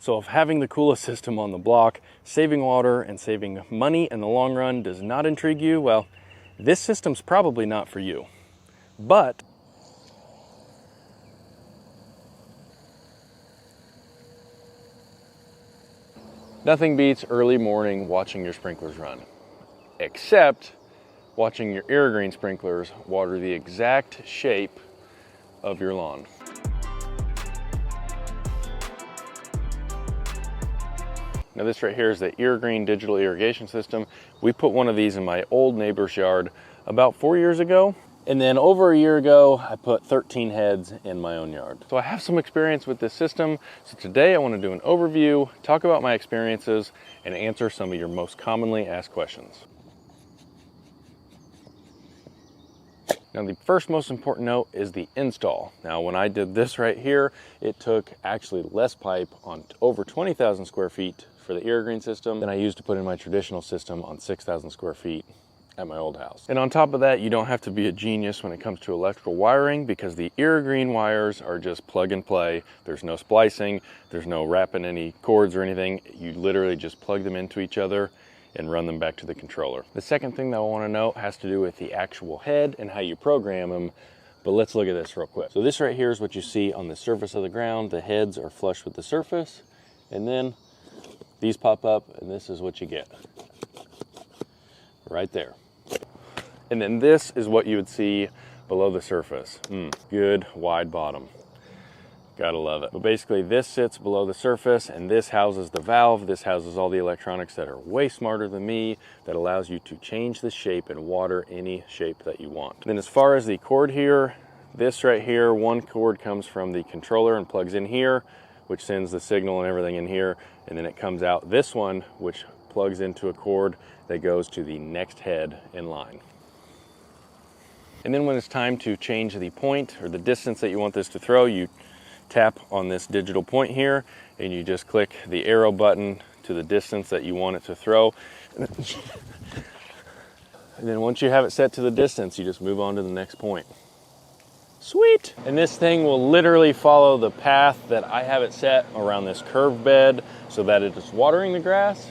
So if having the coolest system on the block, saving water and saving money in the long run does not intrigue you, well, this system's probably not for you. But nothing beats early morning watching your sprinklers run, except watching your Irrigreen sprinklers water the exact shape of your lawn. Now this right here is the Irrigreen digital irrigation system. We put one of these in my old neighbor's yard about 4 years ago. And then over a year ago, I put 13 heads in my own yard. So I have some experience with this system. So today I want to do an overview, talk about my experiences, and answer some of your most commonly asked questions. Now the first most important note is the install. Now when I did this right here, it took actually less pipe on over 20,000 square feet for the Irrigreen system than I used to put in my traditional system on 6,000 square feet at my old house. And on top of that, you don't have to be a genius when it comes to electrical wiring, because the Irrigreen wires are just plug and play. There's no splicing, there's no wrapping any cords or anything. You literally just plug them into each other and run them back to the controller. The second thing that I want to note has to do with the actual head and how you program them. But let's look at this real quick. So this right here is what you see on the surface of the ground. The heads are flush with the surface, and then these pop up, and this is what you get right there. And then this is what you would see below the surface. Good wide bottom. Gotta love it. But basically this sits below the surface, and this houses the valve. This houses all the electronics that are way smarter than me, that allows you to change the shape and water any shape that you want. Then as far as the cord here, this right here, one cord comes from the controller and plugs in here, which sends the signal and everything in here. And then it comes out this one, which plugs into a cord that goes to the next head in line. And then when it's time to change the point or the distance that you want this to throw, you tap on this digital point here, and you just click the arrow button to the distance that you want it to throw. And then once you have it set to the distance, you just move on to the next point. Sweet! And this thing will literally follow the path that I have it set around this curved bed, so that it is watering the grass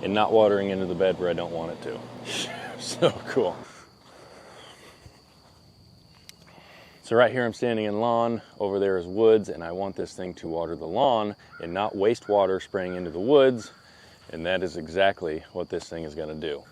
and not watering into the bed where I don't want it to. So cool. So right here I'm standing in lawn, over there is woods, and I want this thing to water the lawn and not waste water spraying into the woods, and that is exactly what this thing is going to do.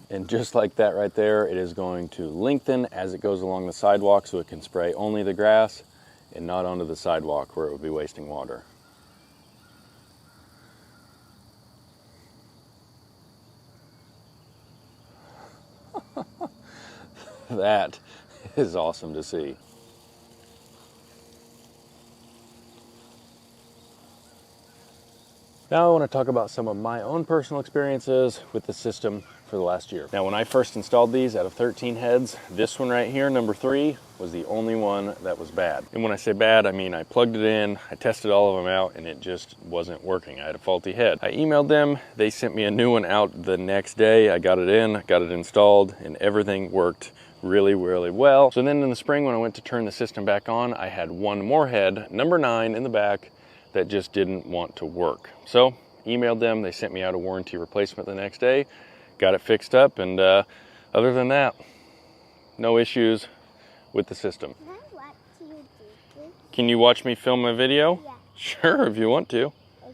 And just like that right there, it is going to lengthen as it goes along the sidewalk, so it can spray only the grass and not onto the sidewalk where it would be wasting water. That is awesome to see. Now I want to talk about some of my own personal experiences with the system for the last year. Now when I first installed these, out of 13 heads, this one right here, number 3, was the only one that was bad. And when I say bad, I mean I plugged it in, I tested all of them out, and it just wasn't working. I had a faulty head. I emailed them, they sent me a new one out the next day. I got it in, got it installed, and everything worked really, really well. So then in the spring when I went to turn the system back on, I had one more head, number 9 in the back, that just didn't want to work. So emailed them, they sent me out a warranty replacement the next day, got it fixed up, and other than that, no issues with the system. Can I watch you do this? Can you watch me film a video? Yeah. Sure, if you want to. I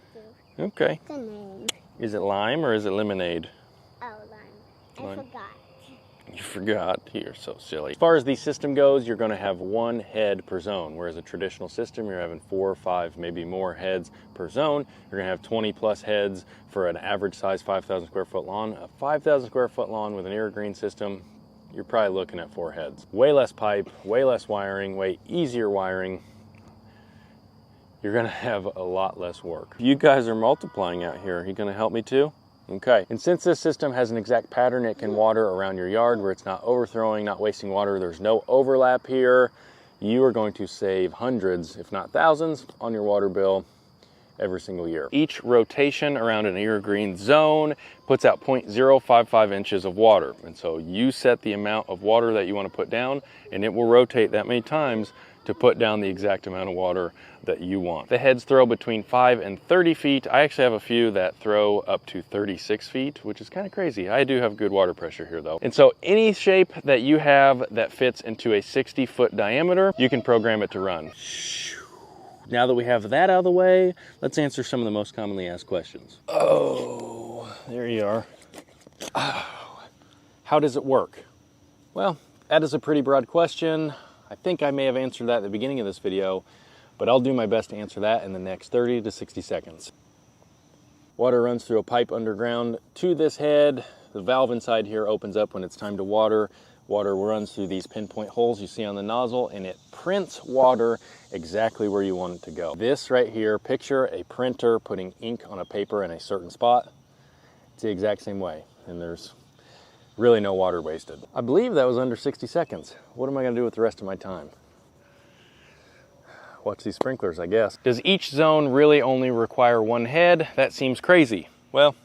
do. Okay. What's the name? Is it lime or is it lemonade? Oh, lime. Lime. I forgot. You forgot. You're so silly. As far as the system goes, you're going to have one head per zone, whereas a traditional system, you're having 4 or 5, maybe more heads per zone. You're going to have 20 plus heads for an average size 5,000 square foot lawn. A 5,000 square foot lawn with an Irrigreen system, you're probably looking at 4 heads. Way less pipe, way less wiring, way easier wiring. You're going to have a lot less work. You guys are multiplying out here. Are you going to help me too? Okay, and since this system has an exact pattern it can water around your yard where it's not overthrowing, not wasting water, there's no overlap here, you are going to save hundreds, if not thousands, on your water bill. every single year. Each rotation around an irrigreen zone puts out 0.055 inches of water. And so you set the amount of water that you want to put down, and it will rotate that many times to put down the exact amount of water that you want. The heads throw between 5 and 30 feet. I actually have a few that throw up to 36 feet, which is kind of crazy. I do have good water pressure here though. And so any shape that you have that fits into a 60-foot diameter, you can program it to run. Now that we have that out of the way, let's answer some of the most commonly asked questions. Oh, there you are. Oh, how does it work? Well, that is a pretty broad question. I think I may have answered that at the beginning of this video, but I'll do my best to answer that in the next 30 to 60 seconds. Water runs through a pipe underground to this head. The valve inside here opens up when it's time to water. Water runs through these pinpoint holes you see on the nozzle, and it prints water exactly where you want it to go. This right here, picture a printer putting ink on a paper in a certain spot. It's the exact same way, and there's really no water wasted. I believe that was under 60 seconds. What am I gonna do with the rest of my time? Watch these sprinklers, I guess. Does each zone really only require one head? That seems crazy. Well,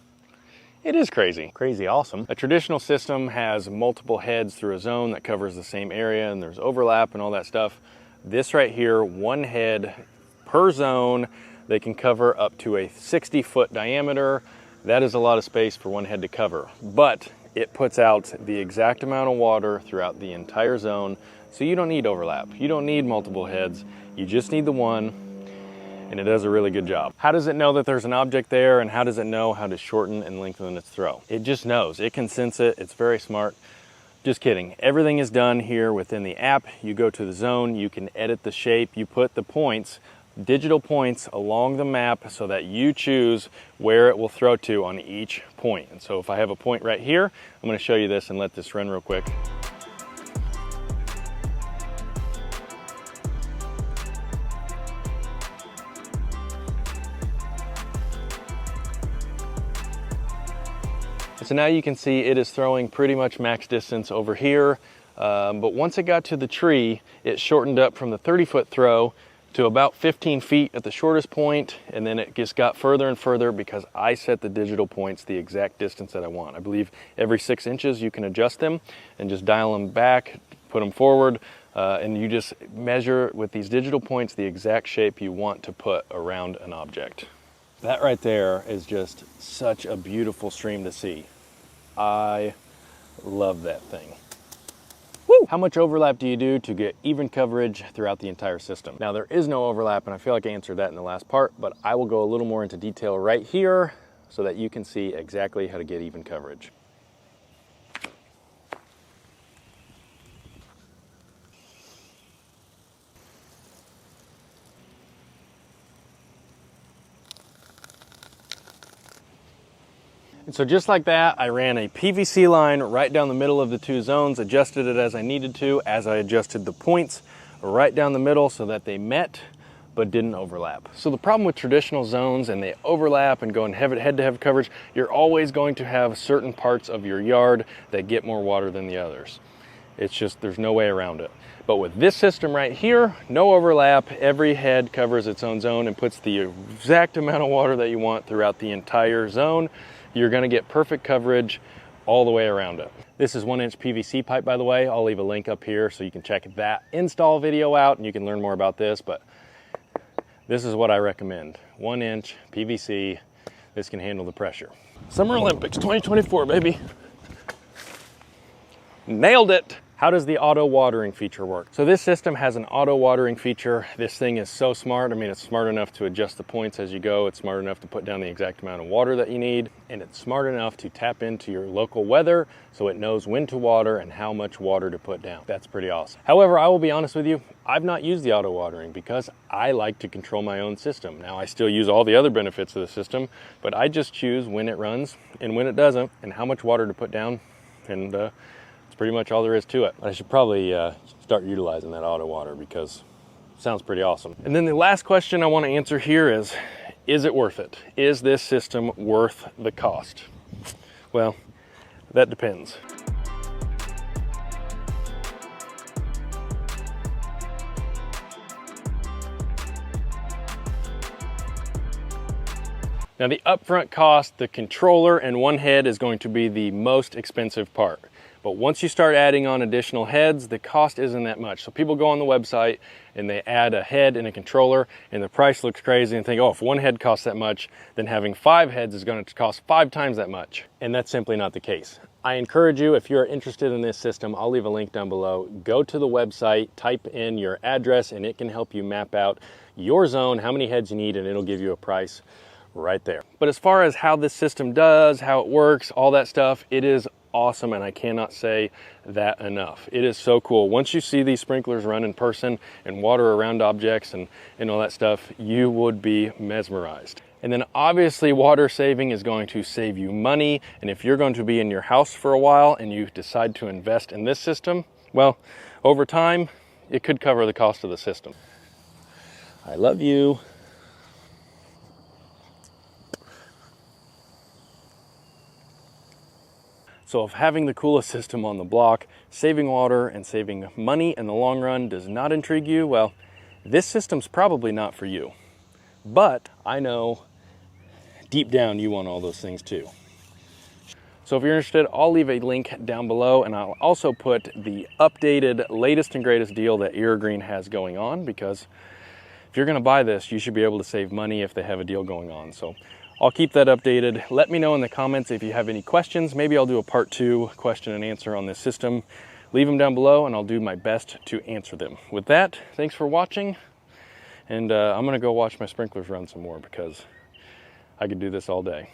it is crazy. Crazy awesome. A traditional system has multiple heads through a zone that covers the same area, and there's overlap and all that stuff. This right here, one head per zone. They can cover up to a 60-foot diameter. That is a lot of space for one head to cover, but it puts out the exact amount of water throughout the entire zone, so you don't need overlap. You don't need multiple heads. You just need the one, and it does a really good job. How does it know that there's an object there, and how does it know how to shorten and lengthen its throw? It just knows. It can sense it. It's very smart. Just kidding. Everything is done here within the app. You go to the zone, you can edit the shape, you put the points, digital points along the map so that you choose where it will throw to on each point. And so if I have a point right here, I'm going to show you this and let this run real quick. So now you can see it is throwing pretty much max distance over here, but once it got to the tree, it shortened up from the 30-foot throw to about 15 feet at the shortest point, and then it just got further and further because I set the digital points the exact distance that I want. I believe every 6 inches you can adjust them and just dial them back, put them forward, and you just measure with these digital points the exact shape you want to put around an object. That right there is just such a beautiful stream to see. I love that thing. Woo! How much overlap do you do to get even coverage throughout the entire system? Now there is no overlap, and I feel like I answered that in the last part, but I will go a little more into detail right here so that you can see exactly how to get even coverage. And so just like that, I ran a PVC line right down the middle of the two zones, adjusted it as I needed to, as I adjusted the points right down the middle so that they met but didn't overlap. So the problem with traditional zones and they overlap and going head-to-head coverage, you're always going to have certain parts of your yard that get more water than the others. It's just, there's no way around it. But with this system right here, no overlap, every head covers its own zone and puts the exact amount of water that you want throughout the entire zone. You're gonna get perfect coverage all the way around it. This is 1-inch PVC pipe, by the way. I'll leave a link up here so you can check that install video out and you can learn more about this, but this is what I recommend. 1-inch PVC, this can handle the pressure. Summer Olympics 2024, baby. Nailed it. How does the auto watering feature work? So this system has an auto watering feature. This thing is so smart. I mean, it's smart enough to adjust the points as you go. It's smart enough to put down the exact amount of water that you need. And it's smart enough to tap into your local weather so it knows when to water and how much water to put down. That's pretty awesome. However, I will be honest with you, I've not used the auto watering because I like to control my own system. Now, I still use all the other benefits of the system, but I just choose when it runs and when it doesn't and how much water to put down. And pretty much all there is to it. I should probably start utilizing that auto water because it sounds pretty awesome. And then the last question I want to answer here is it worth it? Is this system worth the cost? Well, that depends. Now the upfront cost, the controller and one head is going to be the most expensive part. But once you start adding on additional heads, the cost isn't that much. So people go on the website and they add a head and a controller and the price looks crazy and think, oh, if one head costs that much, then having 5 heads is going to cost 5 times that much. And that's simply not the case. I encourage you, if you're interested in this system, I'll leave a link down below. Go to the website, type in your address, and it can help you map out your zone, how many heads you need, and it'll give you a price right there. But as far as how this system does, how it works, all that stuff, it is awesome, and I cannot say that enough. It is so cool. Once you see these sprinklers run in person and water around objects and all that stuff, you would be mesmerized. And then obviously water saving is going to save you money, and if you're going to be in your house for a while and you decide to invest in this system, well, over time, it could cover the cost of the system. I love you. So if having the coolest system on the block, saving water and saving money in the long run does not intrigue you, well, this system's probably not for you. But I know deep down you want all those things too. So if you're interested, I'll leave a link down below, and I'll also put the updated latest and greatest deal that Irrigreen has going on, because if you're gonna buy this, you should be able to save money if they have a deal going on. So I'll keep that updated. Let me know in the comments if you have any questions. Maybe I'll do a part 2 question and answer on this system. Leave them down below and I'll do my best to answer them. With that, thanks for watching. And I'm gonna go watch my sprinklers run some more because I could do this all day.